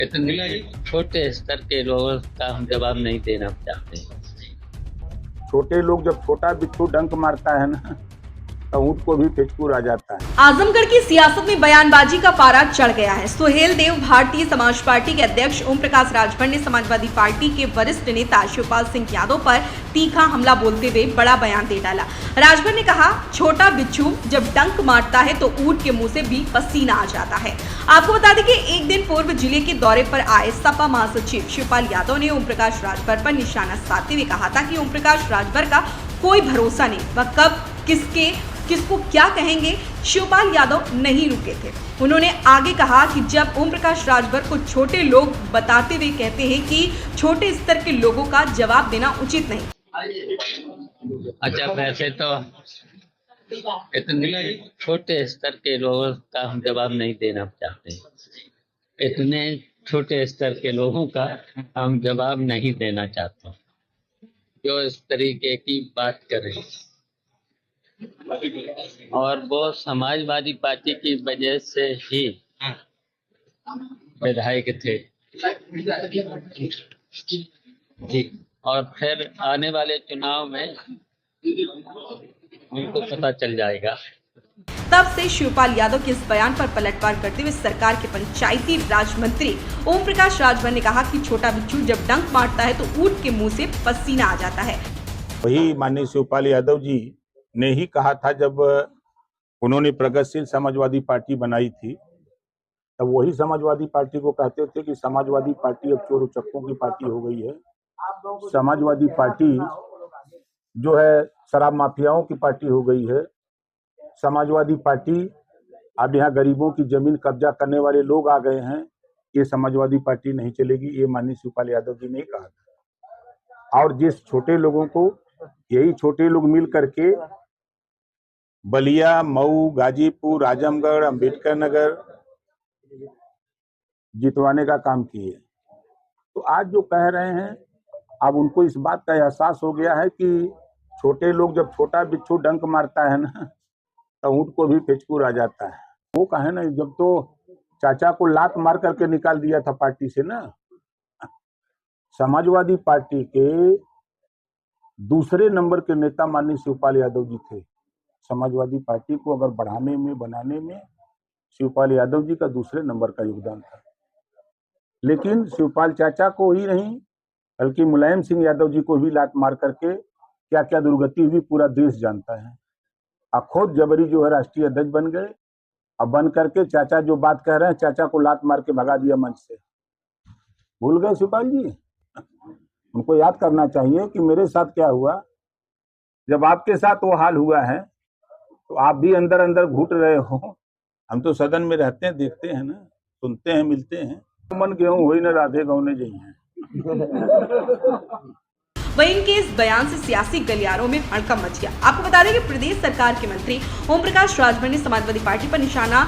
इतने छोटे स्तर के लोगों का हम जवाब नहीं देना चाहते। छोटे लोग जब छोटा बिच्छू डंक मारता है ना, तो ऊँट को भी फेचकूर आ जाता है। आजमगढ़ की सियासत में बयानबाजी का पारा चढ़ गया है। सुहेल देव भारतीय समाज पार्टी के अध्यक्ष ओम प्रकाश राजभर ने समाजवादी पार्टी के वरिष्ठ नेता शिवपाल सिंह यादव पर तीखा हमला बोलते हुए बड़ा बयान दे डाला। राजभर ने कहा, छोटा बिच्छू जब डंक मारता है तो ऊंट के मुंह से भी पसीना आ जाता है। आपको बता दें कि एक दिन पूर्व जिले के दौरे पर आए सपा महासचिव शिवपाल यादव ने ओम प्रकाश राजभर पर निशाना साधते हुए कहा था कि ओम प्रकाश राजभर का कोई भरोसा नहीं, वह कब किसको क्या कहेंगे। शिवपाल यादव नहीं रुके थे। उन्होंने आगे कहा कि जब ओम प्रकाश राजभर को छोटे लोग बताते हुए कहते हैं कि छोटे स्तर के लोगों का जवाब देना उचित नहीं। अच्छा, वैसे तो इतने छोटे स्तर के लोगों का हम जवाब नहीं देना चाहते। इतने छोटे स्तर के लोगों का हम जवाब नहीं देना चाहते जो इस तरीके की बात करें, और वो समाजवादी पार्टी की वजह से ही विधायक थे जी, और फिर आने वाले चुनाव में उनको पता चल जाएगा। तब से शिवपाल यादव के इस बयान पर पलटवार करते हुए सरकार के पंचायती राज मंत्री ओम प्रकाश राजभर ने कहा कि छोटा बिच्छू जब डंक मारता है तो ऊंट के मुंह से पसीना आ जाता है। वही माननीय शिवपाल यादव जी ने ही कहा था, जब उन्होंने प्रगतिशील समाजवादी पार्टी बनाई थी, तब वही समाजवादी पार्टी को कहते थे कि समाजवादी पार्टी अब चोर उचक्कों की पार्टी हो गई है। समाजवादी पार्टी जो है शराब माफियाओं की पार्टी हो गई है। समाजवादी पार्टी अब यहाँ गरीबों की जमीन कब्जा करने वाले लोग आ गए हैं। ये समाजवादी पार्टी नहीं चलेगी, ये माननीय शिवपाल यादव जी ने कहा था। और जिस छोटे लोगों को यही छोटे लोग मिल करके बलिया, मऊ, गाजीपुर, आजमगढ़, अंबेडकर नगर जितवाने का काम किए, तो आज जो कह रहे हैं, अब उनको इस बात का एहसास हो गया है कि छोटे लोग जब छोटा बिच्छू डंक मारता है ना, तो ऊंट को भी फेचकूर आ जाता है। वो कहे ना, जब तो चाचा को लात मार करके निकाल दिया था पार्टी से ना। समाजवादी पार्टी के दूसरे नंबर के नेता माननीय शिवपाल यादव जी थे। समाजवादी पार्टी को अगर बढ़ाने में, बनाने में शिवपाल यादव जी का दूसरे नंबर का योगदान था। लेकिन शिवपाल चाचा को ही नहीं, बल्कि मुलायम सिंह यादव जी को भी लात मार करके क्या क्या दुर्गति हुई पूरा देश जानता है। अब खुद जबरी जो है राष्ट्रीय अध्यक्ष बन गए। अब बन करके चाचा जो बात कह रहे हैं, चाचा को लात मार के भगा दिया मंच से। भूल गए शिवपाल जी? उनको याद करना चाहिए कि मेरे साथ क्या हुआ। जब आपके साथ वो हाल हुआ है तो आप भी अंदर अंदर घुट रहे हो। हम तो सदन में रहते हैं, देखते हैं ना, सुनते हैं, मिलते हैं। मन गेहूं हुई न राधे गौने जई हैं। वहीं इनके इस बयान से सियासी गलियारों में हड़कंप मच गया। आपको बता दें कि प्रदेश सरकार के मंत्री ओम प्रकाश राजभर ने समाजवादी पार्टी पर निशाना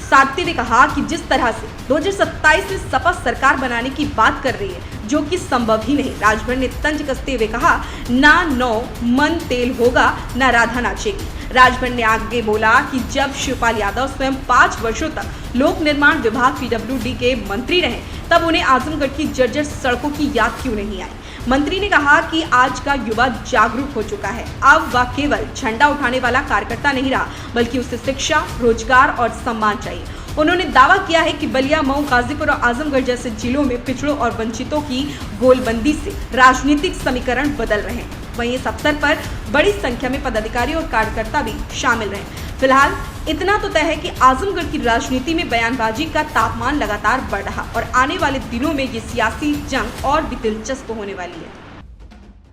साधते हुए कहा कि जिस तरह से 2027 में सपा सरकार बनाने की बात कर रही है, जो कि संभव ही नहीं। राजभर ने तंज कसते हुए कहा, ना नौ मन तेल होगा, ना राधा नाचेगी। राजभर ने आगे बोला कि जब शिवपाल यादव स्वयं 5 वर्षों तक लोक निर्माण विभाग PWD के मंत्री रहे, तब उन्हें आजमगढ़ की जर्जर सड़कों की याद क्यों नहीं आई। मंत्री ने कहा कि आज का युवा जागरूक हो चुका है। अब वह केवल झंडा उठाने वाला कार्यकर्ता नहीं रहा, बल्कि उसे शिक्षा, रोजगार और सम्मान चाहिए। उन्होंने दावा किया है कि बलिया, मऊ, गाजीपुर और आजमगढ़ जैसे जिलों में पिछड़ों और वंचितों की गोलबंदी से राजनीतिक समीकरण बदल रहे हैं। वहीं इस अवसर पर बड़ी संख्या में पदाधिकारी और कार्यकर्ता भी शामिल रहे। फिलहाल इतना तो तय है कि आजमगढ़ की राजनीति में बयानबाजी का तापमान लगातार बढ़ रहा और आने वाले दिनों में ये सियासी जंग और भी दिलचस्प होने वाली है।